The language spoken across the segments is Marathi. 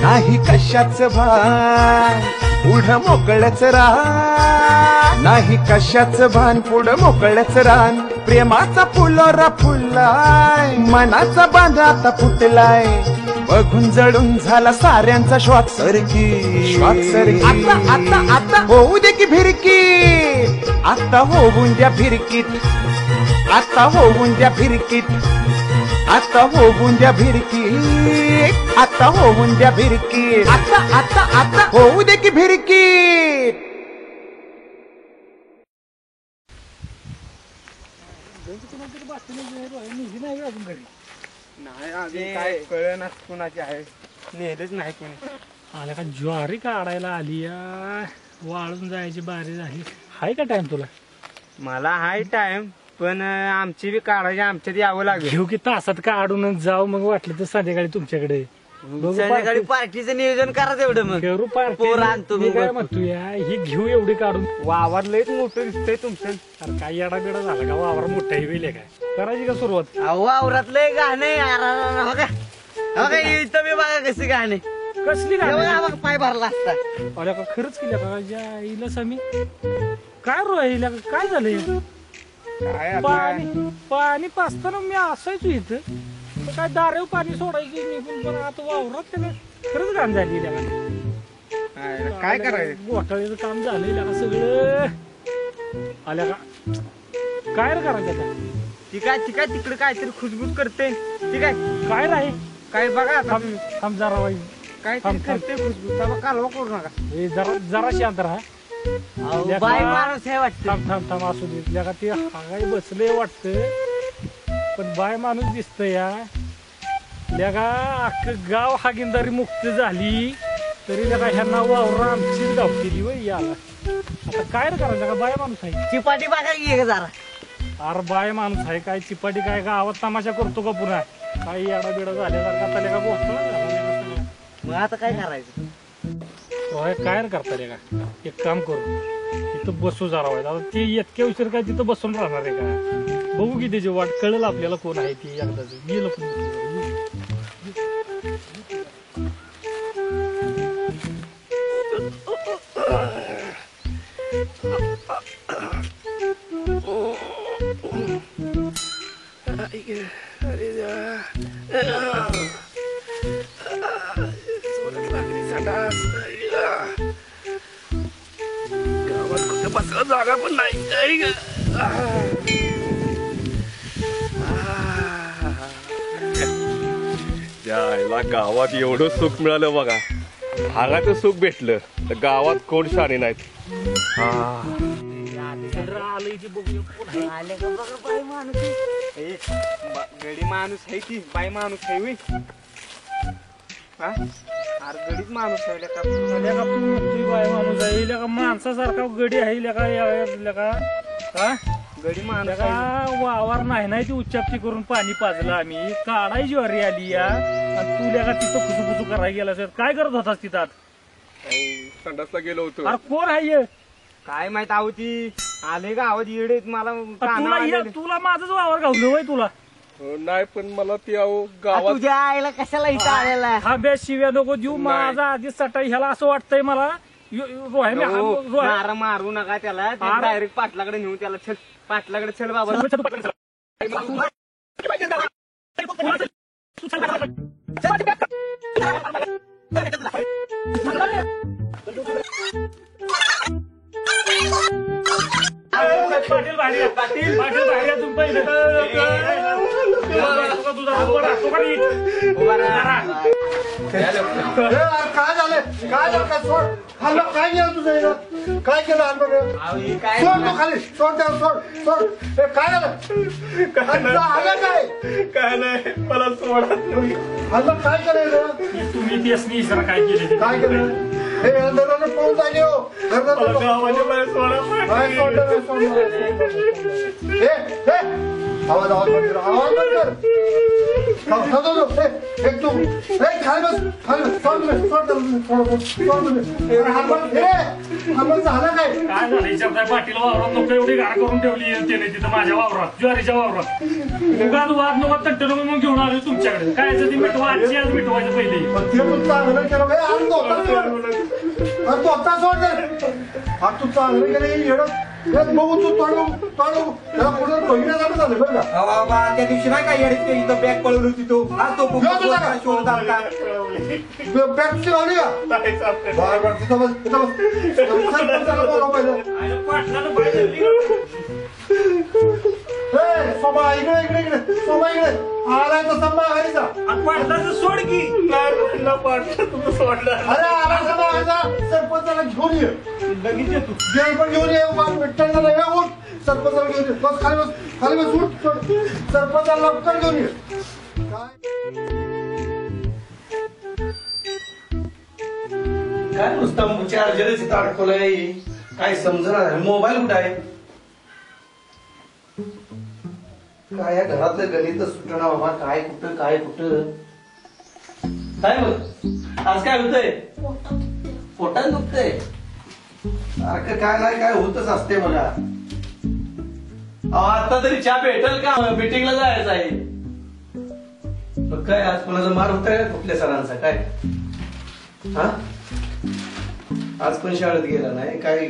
नाही कशाच भान पुढं मोकळच रान, नाही कशाच भान पुढं मोकळच रान. प्रेमाचा फुलोरा फुललाय, मनाचा बांध आता फुटलाय, बघून जळून झाला साऱ्यांचा श्वास सरकी श्वास सरकी. आता आता आता होऊ दे की फिरकी, आता होऊन द्या फिरकीत, आता होऊन द्या फिरकीत, आता होऊन द्या फिरकीत, आता होऊन द्या फिरकीत, आता आता आता होऊ दे की फिरकीत. नाही अजून काय कळना कुणाची आहे, नेलच नाही कोणी. आल्या का ज्वारी काढायला आली या, वाळून जायची बारी झाली. हाय का टाइम तुला? मला हाय टाइम, पण आमची बी काढायची, आमच्यात यावं लागेल. घेऊ की तासात काढूनच जाऊ, मग वाटलं तर संध्याकाळी तुमच्याकडे संध्याकाळी पार्टीचं नियोजन करा तेवढं. मग करू पोरं आणतो मी मी काय बघतो. म्हणतो या, ही घेऊ एवढी काढून. वावर लयच मोठं दिसतंय तुमचं. अरे काय येडा बिडा झाला का? वावर मोठा वेले काय करायची का सुरुवात? वावरात लय गाणे इथं बी बघा कशी गाणे, कसली काय पाय भरला असता. अरे का खरंच केल्या का जाईला समी? काय रोहिल्या काय झालं? काय पाणी पाणी पाचताना मी असायचो इथं, तर काय दारेव पाणी सोडायचं निघून, पण आता वावरात त्याला खरंच घाण झाली. काय करायचं? घोटाळ्याचं काम झालंय का सगळं. आल्या का काय रे करायचं आता? ती काय तिकडे काहीतरी खुशबूज करते. ती काय राही काय बघा थांब जरा बाई, काय थांब, करते खुशबूज. कालवा करू नका. हे जरा शांत राहा. बाई माणूस हे वाटतं. थांब थांब असू दे का ते हागाई बसले वाटतं, पण बाय माणूस दिसत या. का अख्खं गाव हागिंदारी मुक्त झाली तरी लगा ह्यांना वावर आमची धाव केली वय याला. आता काय रे करायचं का? बाय माणूस आहे, चिपाटी बघा ये जरा. अरे बाय माणूस आहे काय चिपाटी काय गावात तमाशा करतो का पुन्हा? काय येडा बिडा झाल्यासारखा आता लेका गोष्ट. मग आता काय करायचं? काय रे करता रे का? एक काम करू, तिथं बसू जरा व्हायचं. आता ती इतक्या उशीर काय तिथं बसून राहणार आहे का? बघू की त्याची वाट कळेल आपल्याला कोण आहे ती. एकदाच गेलं पण गावात कुठं बसायला जागा पण नाही. यायला गावात एवढं सुख मिळालं बघा. भागाचं सुख भेटलं तर गावात कोण शाणे नाहीत. गडी माणूस आहे ती, बाई माणूस आहे होय. अरे गडीच माणूस आहे बाय माणूस आहे का? माणसासारखा गडी आहे का? गडी माणूस वावर नाही ती उच्चापती करून पाणी पाजलं आम्ही. काढायची ज्वारी आली या, आणि तू का तिथं खुसुखुसू करायला गेला. काय करत होतास तिथं? संडासला गेलो होतो. अरे कोण आहे? काय माहित आहो ती आले गावात येडे मला. तुला माझंच वावर घावलं वय तुला? नाही पण मला ती अहो गावात तुझ्या आईला कशाला इथं आलेला? हा बे शिव्या नको देऊ. माझा आधीच सटाई ह्याला असं वाटतंय मला. मारू नका त्याला. डायरेक्ट पाटलाकडे नेऊ त्याला. छल पाटलाकडे छल बाबा. पाटील बाहेर, पाटील बाहेर. तुम पहिले काय झालं? काय झालं? काय सोड हल्ला? काय केलं तुझं? काय केलं हल्ला? सोड तो खाली, सोड त्याला, सोड सोड. काय झालं? काय नाही मला सोडा. हल्ला काय केलं? तुम्ही तेच नाही सर काय केले? काय केलं? हे अंधारानं पळून जागे हो. गावाच्या बाहेर सोडा. आवाज बंद कर. एक तू खाली बस सोड झालं काय काय झालं हिच्या पाटील वावरात नको एवढी घाण करून ठेवली त्याने तिथं माझ्या वावरात ज्वारीच्या वावरात उगाच वाद नको तट्ट नको मग घेऊन आलो तुमच्याकडे काय ती मिठवा आजची आज मिठवायचं पहिले ते तू चांगलं केलं भाई आणि तू आता सोड हा तू चांगलं केलं येणं बघू तू त्याला पुढे बहिण्यासाठी झालं बरं का बाबा त्या दिवशी नाही काय येडीत इथं बॅग पळवली होती तो हा तो शोध आलता बॅगची लावली का बरं तिथं बस सरपंचाला बोलावं पाहिजे पाटलानं पाहिजे सोबा इकडे सोबा इकडे आलाय तसा मागायचा पाटलाचं सोड की तुम्ही सोडलं अरे आला तसा मागायचा सरपंचाला घेऊन ये लगेच येतो गेल पण घेऊन ये विठ्ठलचा नाही उठ सरपंचाला घेऊन ये बस खाली बस उठ सरपंचाला लवकर घेऊन ये काय नुसतं चार्जरच इथं अडकवलंय काय समजणार मोबाईल कुठं आहे काय या घरातलं गणित सुटणं बाबा काय कुठं काय बघ आज काय होतंय पोटात दुखतंय सारखं काय नाही काय होतच असते बघा आता तरी चहा भेटल का मीटिंगला जायचं आहे मग काय आज कोणाचा मार होतोय कुठल्या सरांचा काय हा आज पण शाळेत गेला नाही काय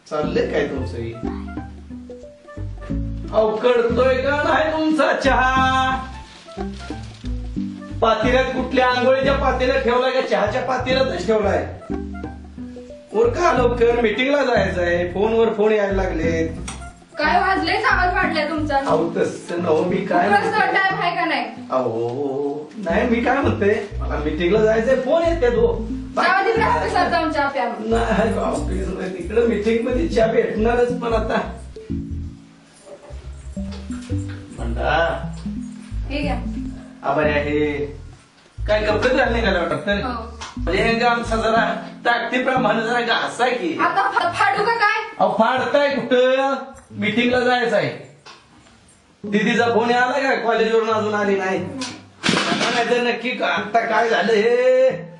चाललंय काय तुमचं कळतोय का नाही तुमचा चहा पातेल्यात कुठल्या आंघोळीच्या पातेल्यात ठेवलाय का चहाच्या पातेल्यातच ठेवलाय वर का लवकर मीटिंगला जायचंय फोनवर फोन यायला लागले काय वाजले आवाज वाढलाय तुमचा अहो तसं नव मी काय टाइम आहे का नाही अहो नाही मी काय म्हणते मला मीटिंगला जायचंय फोन येते तो नाही ऑफिस तिकडं मीटिंग मध्ये चहा भेटणारच पण आता म्हणता ठीक आहे आभारी आहे काय कपडे घालणे घाला वाटत म्हणजे आमचा जरा ताकदीप्रमाणे जरा घासा की आता फाडू का काय अहो फाडताय कुठं मीटिंगला जायचं आहे दीदीचा फोन आला का कॉलेजवरून अजून आली नाही तर नक्की आता काय झालं हे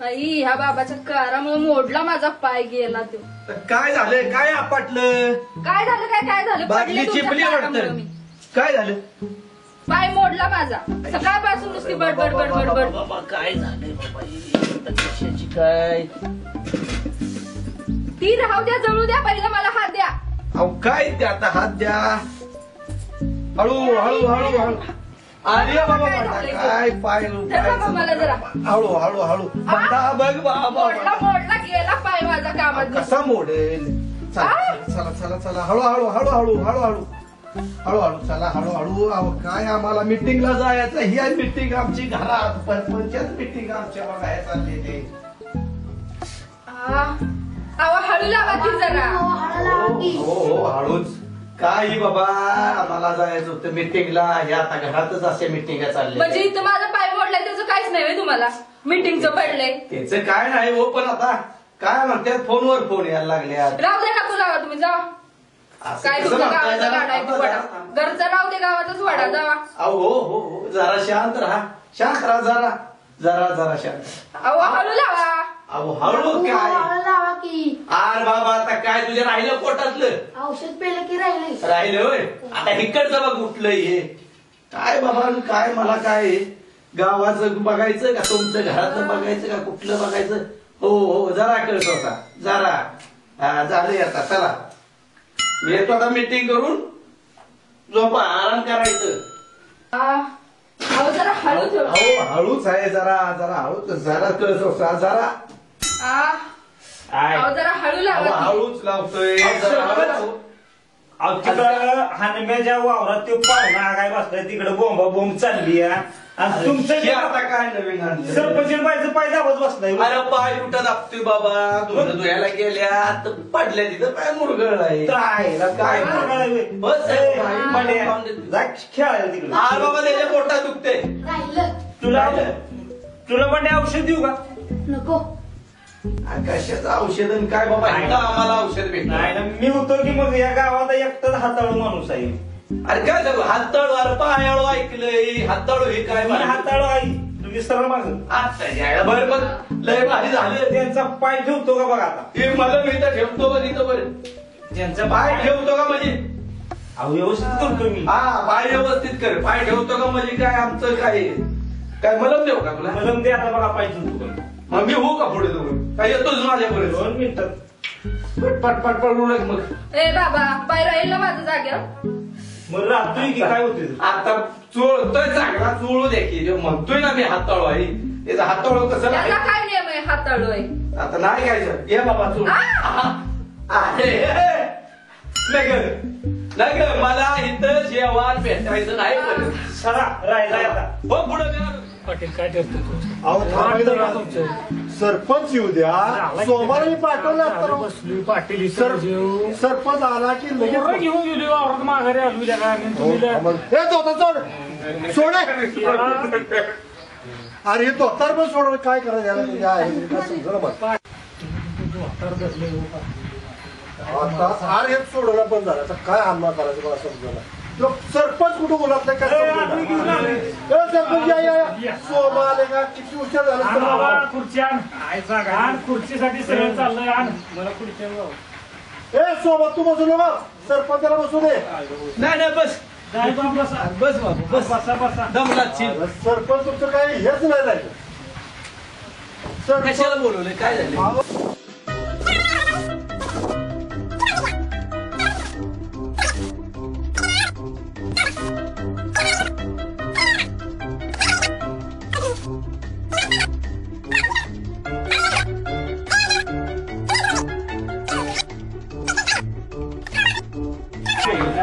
ह्या बाबाच्या कारामुळे मोडला माझा पाय गेला तो काय झालं काय आपटलं काय झालं काय झालं बादली चिपली वाटतं काय झालं पाय मोडला माझा सकाळपासून नुसती बडबड बाबा काय झालंय बाबा कशाची काय ती राहू द्या जळू द्या पहिला मला हात द्या अहो काय ते आता हात द्या हळू अरे बाबा काय पाय मला जरा हळू बघ बाबा मोडला गेला पाय माझा कामात कसा मोडेल चला हळूहळू चला हळूहळू अहो काय आम्हाला मिटिंगला जायचं ही आहे मिटिंग आमची घरात पंचायत मिटिंग आमच्या बघायला चाललेली हळू लावा की जरा हो हळूच काही बाबा आम्हाला जायचं होतं मिटिंगला हे आता घरातच असे मिटिंग चालले म्हणजे इथं माझा पाय मोडलाय त्याचं काहीच नाही तुम्हाला मिटिंगचं पडलंय त्याचं काय नाही हो पण आता काय म्हणतात फोनवर फोन यायला लागल्यात राहू दे नको लावा तुम्ही जावा काय तुमच्या गावाचा गाडा आहे तो वडा घरचा राहू दे गावातच वडा जावा हो जरा शांत राहा जरा शांत हळू लावा अहो हळू काय आर बाबा आता काय तुझ्या राहिलं पोटातलं औषध पेलं की राहिलं होय आता इकडचं बघ उठलं हे काय बाबा काय मला काय गावाचं बघायचं का तुमचं घरातलं बघायचं का कुठलं बघायचं हो जरा कळतो होता जरा झालंय आता चला मी येतो आता मीटिंग करून झोपा आराम करायचं जरा हळू हळूच आहे जरा हळूच जरा कळतो जरा जरा हळू लावा हळूच लावतोय तिकडं हानम्याच्या वावरात तो पाहुणा काय बसलाय तिकडे बोंब चालली आणि तुमचं आता काय नवीन आणलं सरपंच बायचं पाय दाबत बसलाय अरे पाय कुठं दाबतोय बाबा तुझं धुयाला गेल्या तर पडल्या तिथं पाय मुरगळ आहे काय बस खेळायला तिकडे अरे बाबा त्याच्या पोटात दुखते तुला पण औषध देऊ का नको कशाचं औषध काय बाबा आम्हाला औषध भेटणार नाही ना मी होतो की मग या गावात एकटाच हाताळू माणूस आहे अरे काय सांगू हाताळू अरे पायाळू ऐकलंय हाताळू हे काय मी हाताळू आई तुम्ही सरळ मागं आता बरं मग लय भारी झालं त्यांचा पाय ठेवतो का बघा आता हे मला मी तर ठेवतो बरं इथं बरं त्यांचा पाय पाय ठेवतो का म्हणजे अहो व्यवस्थित करतो मी हा पाय व्यवस्थित कर पाय ठेवतो का म्हणजे काय आमचं काय मलम देऊ का तुला मलम दे आता बघा पाय ठेवतो मग मी होऊ का पुढे जाऊन काय येतोच माझ्यापर्यंत 2 मिनिटात पट उडक मग ए बाबा पाय राहील ना माझ्या जागेवर मग राहतोय की काय होते आता चोळतोय चांगला चोळू दे की जो म्हणतोय ना मी हाताळू आहे त्याचा हाताळू कसं त्याचा नाही काय नियम आहे हाताळलोय आता नाही घ्यायचं ये बाबा चोळ नाही ग मला इथं जेवण भेटायचं नाही परत. सरा राहिलाय आता हो पुढे पाटील काय ठरतो तू अहो थांबायचं का? सरपंच येऊ द्या सोमवारी मी पाठवलं असतं बसली पाटील सर सरपंच आला की लगेच घेऊन गेली वावरात माघारी आलो त्या काय तुम्ही हे धोतर सोड अरे हे धोतर पण सोड काय करायचं याला समजा मला आता अरे हे सोडवलं पण झालं आता काय हल्ला करायचं मला समजायला सरपंच कुठं बोलत नाही काय सरपंच या सोमा आले का किती उशीर झाला खुर्ची आण खुर्चीसाठी सगळं चाललंय आण मला खुर्ची ए सोबत तू बसू नका सरपंचाला बसू दे नाही बस जाय बाबा बसा बस बाबू बस बसा बसा दमलाच सरपंच तुमचं काही हेच नाही राहिलं कशाला बोलवले काय झालं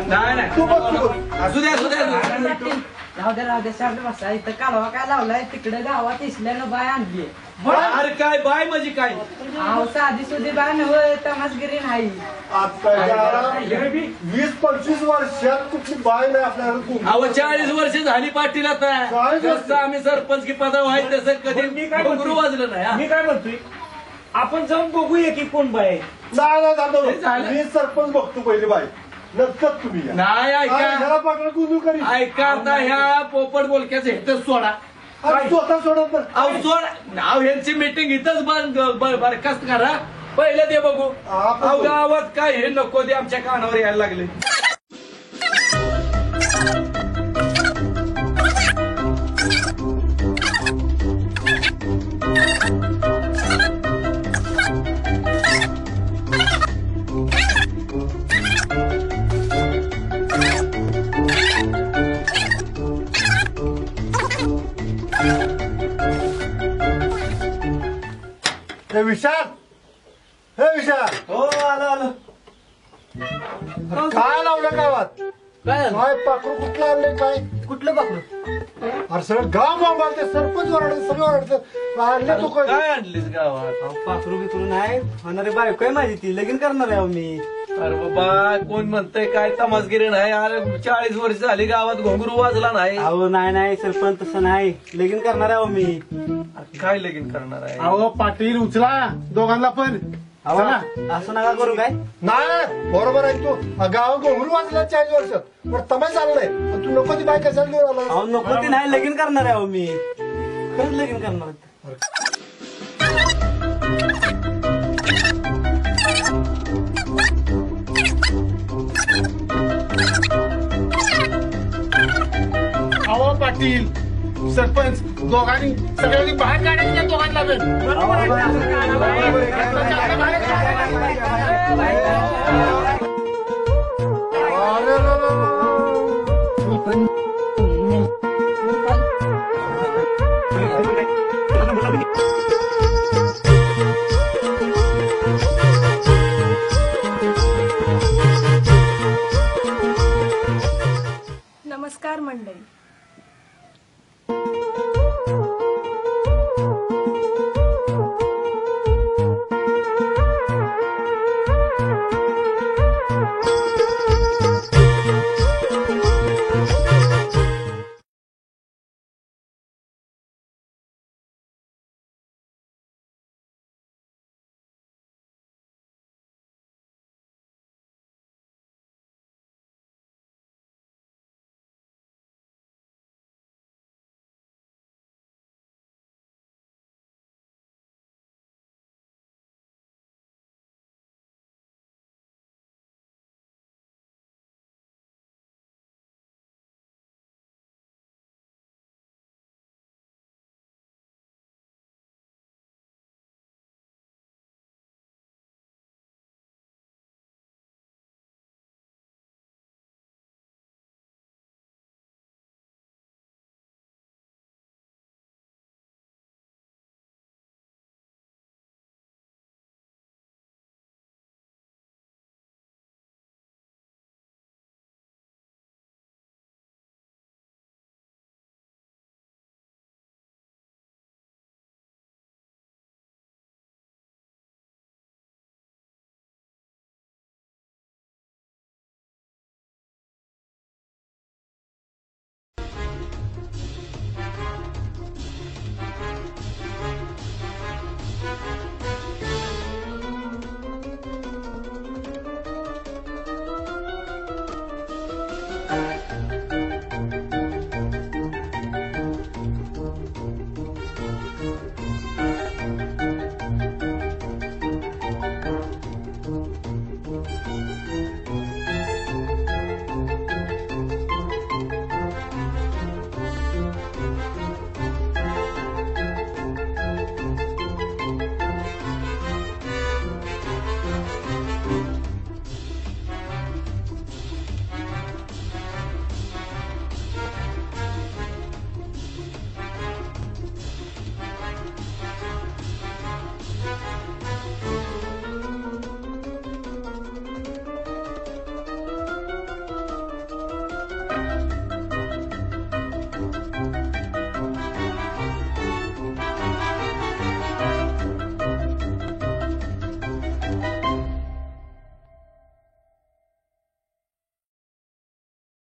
नाही तू बस तू बस. असू दे राहू दे शांत बसा इथं कालवा काय लावलाय तिकडे गावात इसल्यानं बाय आणली अरे काय बाय म्हणजे काय अहो साधी सुधी बाय नव्हे तमासगिरी नाही आजकालच्या 20-25 वर्षात कुठली बाय नाही आपल्याकडे अहो 40 वर्ष झाली पाटील आता 40 वर्ष. जसं आम्ही सरपंच की पदावर आहे तसं कधी मी काय घुंगरू वाजलं नाही हा. मी काय म्हणतोय आपण जाऊन बघूया की कोण बाय आहे. नाही जातो हे झालं. मी सरपंच बघतो पहिली बाई नंतर तुम्ही या. नाही अरे, ऐका ह्याला पाठवलं कुंदू करी ऐका आता ह्या पोपट बोलक्याचं हेतच सोडा अरे, स्वतः सोडत नाही. अहो सोड नाव ह्यांची मीटिंग इथंच बरखास्त करा पहिले ते बघू आपण अहो बघू. गावात काय हे नको ते आमच्या कानावर यायला लागले हे विशाल हो आलं काय लावलं गावात काय काय पाखरू कुठलं आणले काय कुठलं बापू अरे सगळं गाव बोंबालते सरपंच ओरडते सगळं ओरडते आणले तू काय काय आणलीस गावात पाखरू बिकरू नाही होणारी बायको आहे माझी ती लगीन करणार आहे अहो मी अरे बाबा कोण म्हणतंय काय तमासगिरी नाही अरे 40 वर्ष झाली गावात घोंगरू वाजला नाही अहो नाही सरपंच तसं नाही लगीन करणार आहे अहो मी काय लगीन करणार आहे अहो पाटील उचला दोघांना पण अहो असं नका करू काय नाही बरोबर आहे तू गाव घोंगरू वाजला 40 वर्षात पण तमाय चाललंय पण तू नको ती बाय कशाला घेऊन आला अहो नको ती नाही लगीन करणार आहे अहो मी खरंच लगीन करणार आहे. अहो पाटील सरपंच दोघांनी सगळ्यांनी बाहेर काढायचं दोघांना